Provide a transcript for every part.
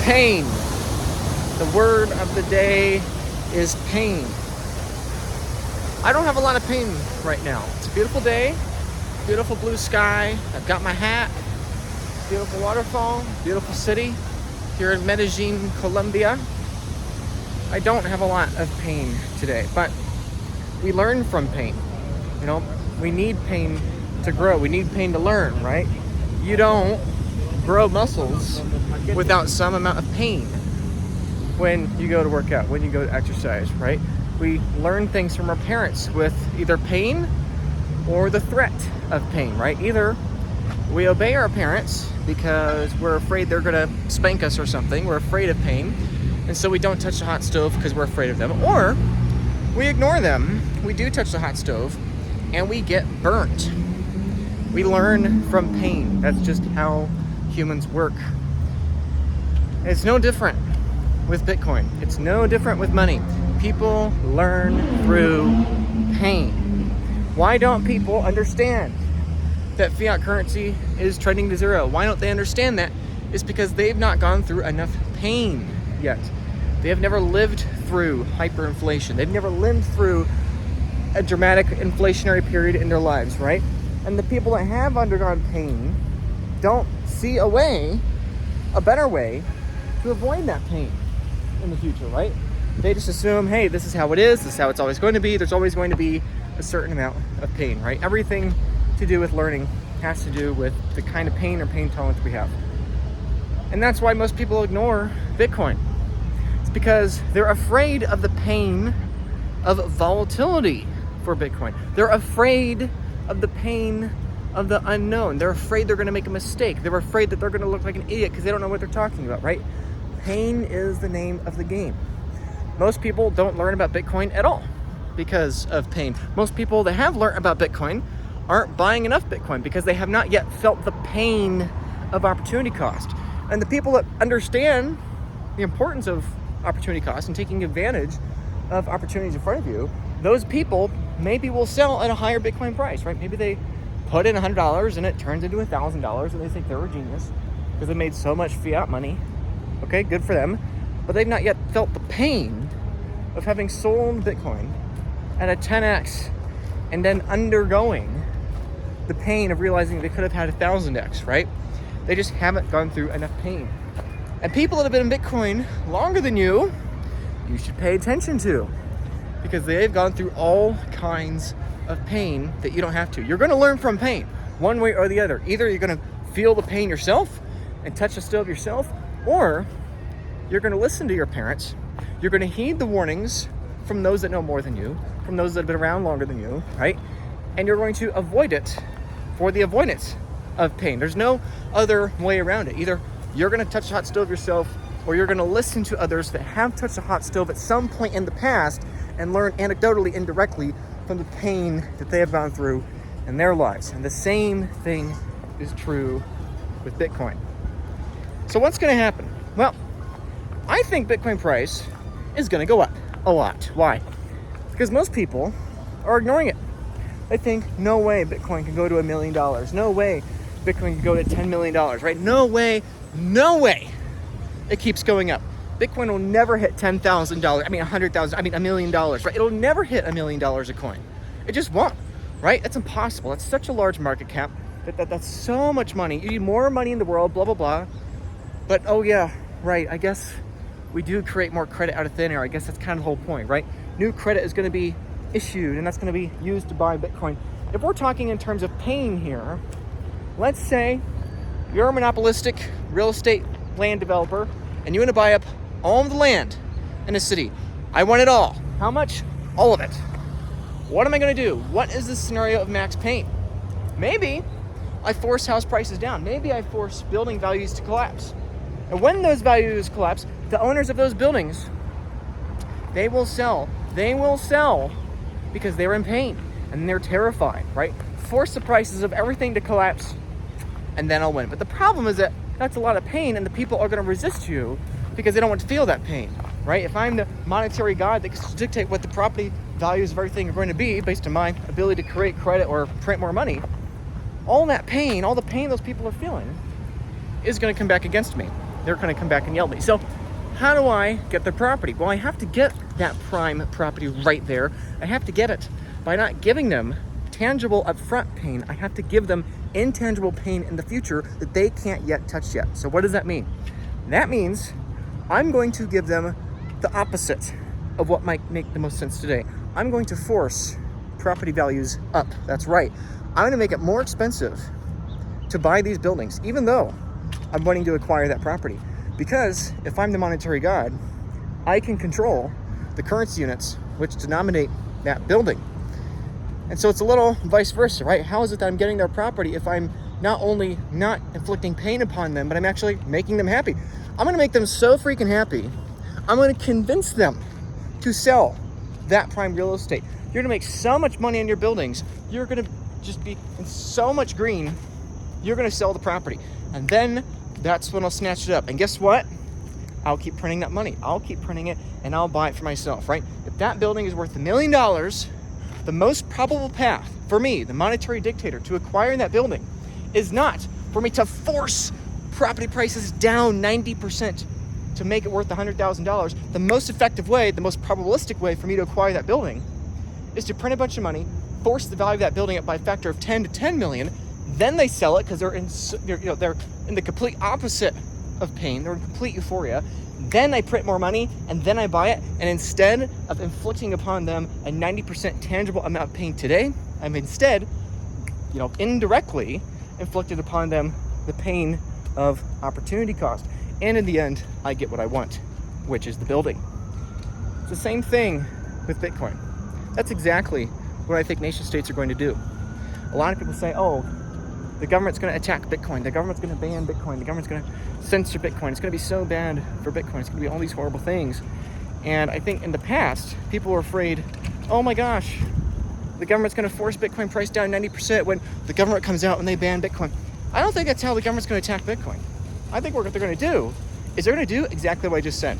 Pain. The word of the day is pain. I don't have a lot of pain right now. It's a beautiful day, beautiful blue sky. I've got my hat, beautiful waterfall, beautiful city here in Medellin, Colombia. I don't have a lot of pain today, but we learn from pain. You know, we need pain to grow. We need pain to learn, right? You don't grow muscles without some amount of pain when you go to work out, when you go to exercise, right? We learn things from our parents with either pain or the threat of pain, right? Either we obey our parents because we're afraid they're gonna spank us or something, we're afraid of pain, and so we don't touch the hot stove because we're afraid of them, or we ignore them, we do touch the hot stove, and we get burnt. We learn from pain. That's just how humans work. It's no different with Bitcoin. It's no different with money. People learn through pain. Why don't people understand that fiat currency is trending to zero? Why don't they understand that? It's because they've not gone through enough pain yet. They have never lived through hyperinflation. They've never lived through a dramatic inflationary period in their lives, right? And the people that have undergone pain don't see a better way to avoid that pain in the future, right? They just assume, hey, this is how it is, this is how it's always going to be, there's always going to be a certain amount of pain, right? Everything to do with learning has to do with the kind of pain or pain tolerance we have. And that's why most people ignore Bitcoin. It's because they're afraid of the pain of volatility for Bitcoin. They're afraid of the pain of the unknown. They're afraid they're going to make a mistake. They're afraid that they're going to look like an idiot because they don't know what they're talking about, right? Pain is the name of the game. Most people don't learn about Bitcoin at all because of pain. Most people that have learned about Bitcoin aren't buying enough Bitcoin because they have not yet felt the pain of opportunity cost. And the people that understand the importance of opportunity cost and taking advantage of opportunities in front of you, those people maybe will sell at a higher Bitcoin price, right? Maybe they put in $100 and it turns into $1,000 and they think they're a genius because they made so much fiat money. Okay, good for them. But they've not yet felt the pain of having sold Bitcoin at a 10x and then undergoing the pain of realizing they could have had 1,000x, right? They just haven't gone through enough pain. And people that have been in Bitcoin longer than you should pay attention to, because they've gone through all kinds of pain that you don't have to. You're going to learn from pain one way or the other. Either you're going to feel the pain yourself and touch the stove yourself, or you're going to listen to your parents. You're going to heed the warnings from those that know more than you, from those that have been around longer than you, right? And you're going to avoid it for the avoidance of pain. There's no other way around it. Either you're going to touch the hot stove yourself, or you're going to listen to others that have touched a hot stove at some point in the past and learn anecdotally, indirectly, from the pain that they have gone through in their lives. And the same thing is true with Bitcoin. So what's going to happen? Well, I think Bitcoin price is going to go up a lot. Why? Because most people are ignoring it. They think, no way Bitcoin can go to $1 million. No way Bitcoin can go to $10 million, right? No way it keeps going up. Bitcoin will never hit $10,000. I mean, $100,000, $1 million, right? It'll never hit $1 million a coin. It just won't, right? That's impossible. That's such a large market cap. That's so much money. You need more money in the world, blah, blah, blah. But, oh yeah, right, I guess we do create more credit out of thin air. I guess that's kind of the whole point, right? New credit is going to be issued, and that's going to be used to buy Bitcoin. If we're talking in terms of pain here, let's say you're a monopolistic real estate land developer, and you want to buy up all of the land in a city. I want it all. How much? All of it. What am I going to do? What is the scenario of max pain? Maybe I force house prices down. Maybe I force building values to collapse. And when those values collapse, the owners of those buildings, they will sell. They will sell because they're in pain and they're terrified, right? Force the prices of everything to collapse, and then I'll win. But the problem is that that's a lot of pain, and the people are going to resist you because they don't want to feel that pain, right? If I'm the monetary god that can dictate what the property values of everything are going to be based on my ability to create credit or print more money, all that pain, all the pain those people are feeling is going to come back against me. they're going to come back and yell at me. So how do I get their property? Well, I have to get that prime property right there. I have to get it by not giving them tangible upfront pain. I have to give them intangible pain in the future that they can't yet touch yet. So what does that mean? That means I'm going to give them the opposite of what might make the most sense today. I'm going to force property values up. That's right. I'm going to make it more expensive to buy these buildings, even though I'm wanting to acquire that property. Because if I'm the monetary god, I can control the currency units which denominate that building. And so it's a little vice versa, right? How is it that I'm getting their property if I'm not only not inflicting pain upon them, but I'm actually making them happy? I'm going to make them so freaking happy. I'm going to convince them to sell that prime real estate. You're going to make so much money on your buildings. You're going to just be in so much green. You're going to sell the property. And then that's when I'll snatch it up. And guess what? I'll keep printing that money. I'll keep printing it and I'll buy it for myself, right? If that building is worth $1 million, the most probable path for me, the monetary dictator, to acquiring that building is not for me to force property prices down 90% to make it worth $100,000. The most effective way, the most probabilistic way for me to acquire that building is to print a bunch of money, force the value of that building up by a factor of 10 to 10 million, then they sell it because they're in the complete opposite of pain. They're in complete euphoria. Then I print more money and then I buy it. And instead of inflicting upon them a 90% tangible amount of pain today, I'm instead, indirectly inflicted upon them the pain of opportunity cost. And in the end, I get what I want, which is the building. It's the same thing with Bitcoin. That's exactly what I think nation states are going to do. A lot of people say, oh, the government's going to attack Bitcoin. The government's going to ban Bitcoin. The government's going to censor Bitcoin. It's going to be so bad for Bitcoin. It's going to be all these horrible things. And I think in the past, people were afraid, oh my gosh, the government's going to force Bitcoin price down 90% when the government comes out and they ban Bitcoin. I don't think that's how the government's going to attack Bitcoin. I think what they're going to do is they're going to do exactly what I just said.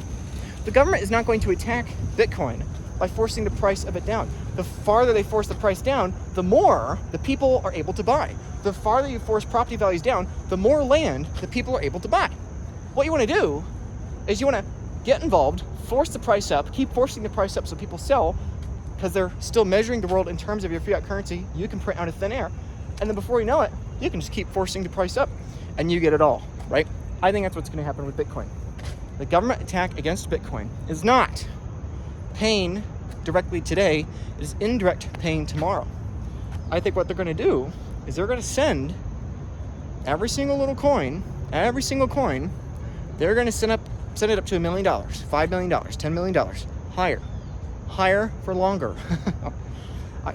The government is not going to attack Bitcoin by forcing the price of it down. The farther they force the price down, the more the people are able to buy. The farther you force property values down, the more land the people are able to buy. What you want to do is you want to get involved, force the price up, keep forcing the price up so people sell, because they're still measuring the world in terms of your fiat currency. You can print out of thin air. And then before you know it, you can just keep forcing the price up and you get it all, right? I think that's what's going to happen with Bitcoin. The government attack against Bitcoin is not pain directly today, it is indirect pain tomorrow. I think what they're going to do is they're going to send every single coin, they're going to send it up to $1 million, $5 million, $10 million, higher for longer.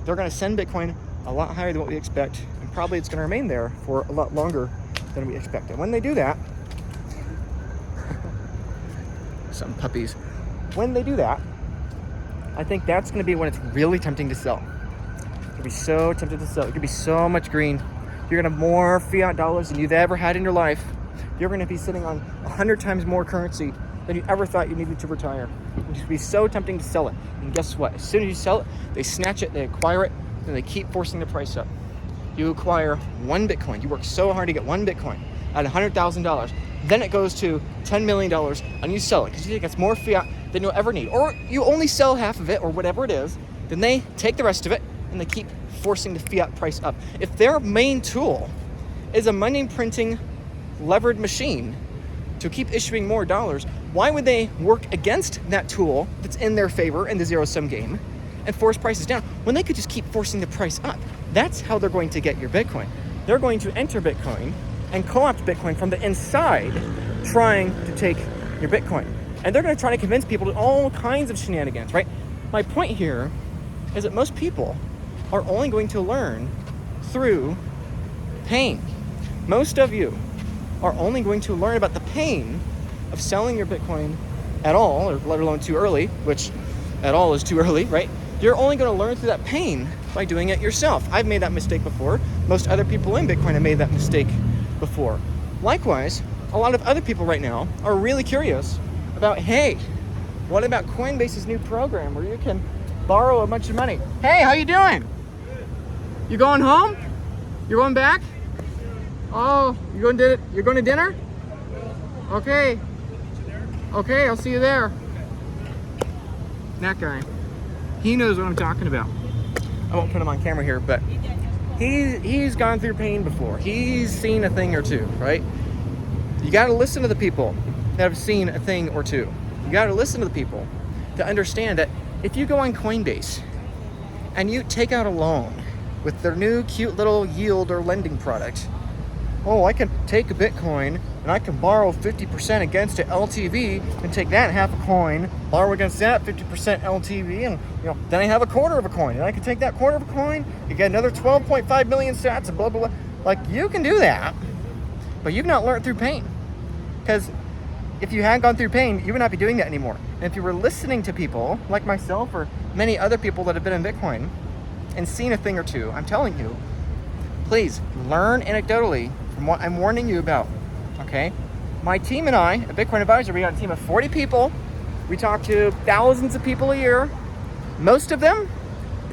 They're going to send Bitcoin a lot higher than what we expect, and probably it's going to remain there for a lot longer than we expect. And when they do that, some puppies, when they do that, I think that's going to be when it's really tempting to sell. You'll be so tempted to sell. It could be so much green. You're going to have more fiat dollars than you've ever had in your life. You're going to be sitting on 100 times more currency than you ever thought you needed to retire. It would be so tempting to sell it. And guess what? As soon as you sell it, they snatch it, they acquire it, and they keep forcing the price up. You acquire one Bitcoin. You work so hard to get one Bitcoin at $100,000. Then it goes to $10 million and you sell it because you think it's more fiat than you'll ever need. Or you only sell half of it or whatever it is. Then they take the rest of it and they keep forcing the fiat price up. If their main tool is a money printing levered machine to keep issuing more dollars, why would they work against that tool that's in their favor in the zero-sum game and force prices down when they could just keep forcing the price up? That's how they're going to get your Bitcoin. They're going to enter Bitcoin and co-opt Bitcoin from the inside, trying to take your Bitcoin. And they're going to try to convince people to all kinds of shenanigans, right? My point here is that most people are only going to learn through pain. Most of you are only going to learn about the pain of selling your Bitcoin at all, or let alone too early, which at all is too early, right? You're only going to learn through that pain by doing it yourself. I've made that mistake before. Most other people in Bitcoin have made that mistake before. Likewise, a lot of other people right now are really curious about, hey, what about Coinbase's new program where you can borrow a bunch of money? Hey, how you doing? You going home? You're going back? Oh, you're going to dinner? Okay. Okay, I'll see you there. That guy. He knows what I'm talking about. I won't put him on camera here, but he's gone through pain before. He's seen a thing or two, right? You got to listen to the people that have seen a thing or two. You got to listen to the people to understand that if you go on Coinbase and you take out a loan with their new cute little yield or lending product, oh, I can take a Bitcoin and I can borrow 50% against an LTV and take that half a coin, borrow against that 50% LTV, and then I have a quarter of a coin, and I can take that quarter of a coin, you get another 12.5 million sats, and blah, blah, blah. Like, you can do that, but you've not learned through pain. Because if you had gone through pain, you would not be doing that anymore. And if you were listening to people like myself or many other people that have been in Bitcoin and seen a thing or two, I'm telling you, please learn anecdotally from what I'm warning you about, okay? My team and I, at Bitcoin Advisor, we got a team of 40 people. We talk to thousands of people a year. Most of them,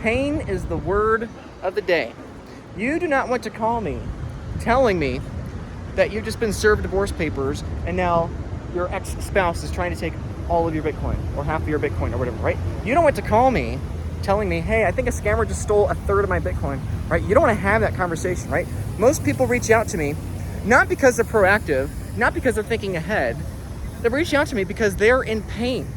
pain is the word of the day. You do not want to call me telling me that you've just been served divorce papers and now your ex-spouse is trying to take all of your Bitcoin or half of your Bitcoin or whatever, right? You don't want to call me telling me, hey, I think a scammer just stole a third of my Bitcoin, right? You don't want to have that conversation, right? Most people reach out to me, not because they're proactive, not because they're thinking ahead. They reach out to me because they're in pain.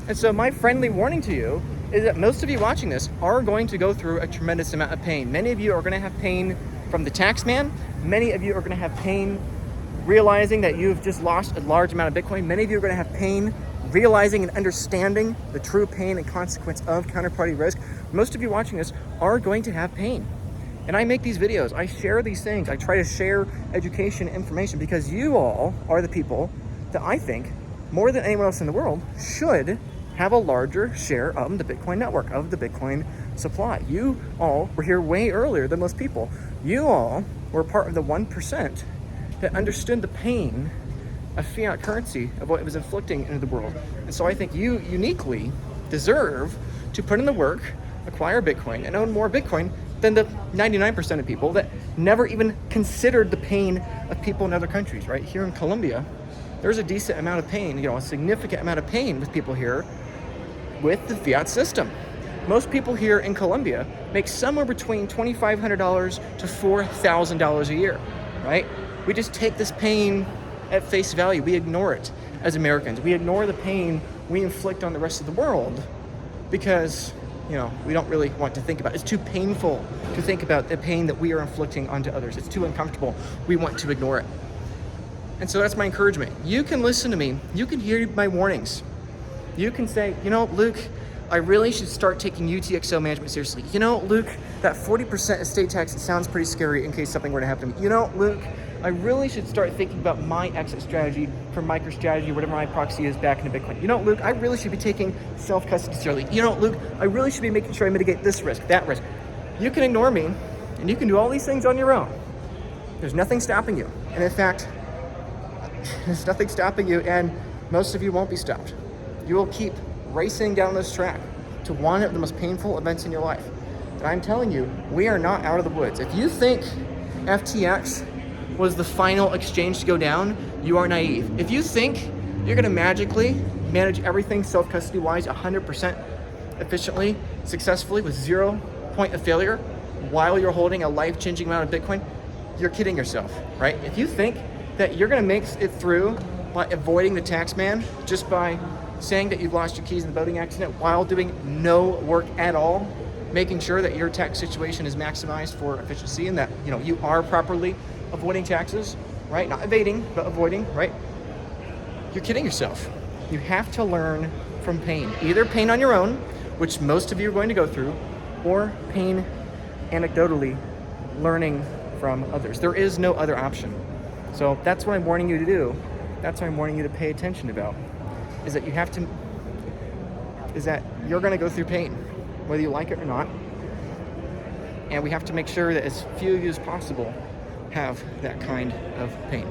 And so my friendly warning to you is that most of you watching this are going to go through a tremendous amount of pain. Many of you are going to have pain from the tax man. Many of you are going to have pain realizing that you've just lost a large amount of Bitcoin. Many of you are going to have pain realizing and understanding the true pain and consequence of counterparty risk. Most of you watching this are going to have pain. And I make these videos, I share these things, I try to share education, information, because you all are the people that I think, more than anyone else in the world, should have a larger share of the Bitcoin network, of the Bitcoin supply. You all were here way earlier than most people. You all were part of the 1% that understood the pain of fiat currency, of what it was inflicting into the world. And so I think you uniquely deserve to put in the work, acquire Bitcoin, and own more Bitcoin than the 99% of people that never even considered the pain of people in other countries, right? Here in Colombia, there's a decent amount of pain, a significant amount of pain with people here with the fiat system. Most people here in Colombia make somewhere between $2,500 to $4,000 a year, right? We just take this pain at face value. We ignore it as Americans. We ignore the pain we inflict on the rest of the world because, we don't really want to think about it. It's too painful to think about the pain that we are inflicting onto others. It's too uncomfortable. We want to ignore it. And so that's my encouragement. You can listen to me. You can hear my warnings. You can say, Luke, I really should start taking UTXO management seriously. Luke, that 40% estate tax, it sounds pretty scary in case something were to happen to me. Luke, I really should start thinking about my exit strategy for MicroStrategy or whatever my proxy is back into Bitcoin. Luke, I really should be taking self-custody seriously. Luke, I really should be making sure I mitigate this risk, that risk. You can ignore me, and you can do all these things on your own. There's nothing stopping you. And in fact, there's nothing stopping you, and most of you won't be stopped. You will keep racing down this track to one of the most painful events in your life. And I'm telling you, we are not out of the woods. If you think FTX was the final exchange to go down, you are naive. If you think you're going to magically manage everything self-custody wise 100% efficiently, successfully, with 0 point of failure while you're holding a life-changing amount of Bitcoin, you're kidding yourself, right? If you think that you're going to make it through by avoiding the tax man just by saying that you've lost your keys in the boating accident while doing no work at all, making sure that your tax situation is maximized for efficiency and that you are properly avoiding taxes, right? Not evading, but avoiding, right? You're kidding yourself. You have to learn from pain. Either pain on your own, which most of you are going to go through, or pain anecdotally, learning from others. There is no other option. So that's what I'm warning you to do. That's what I'm warning you to pay attention about, is that you're going to go through pain, whether you like it or not. And we have to make sure that as few of you as possible have that kind of pain.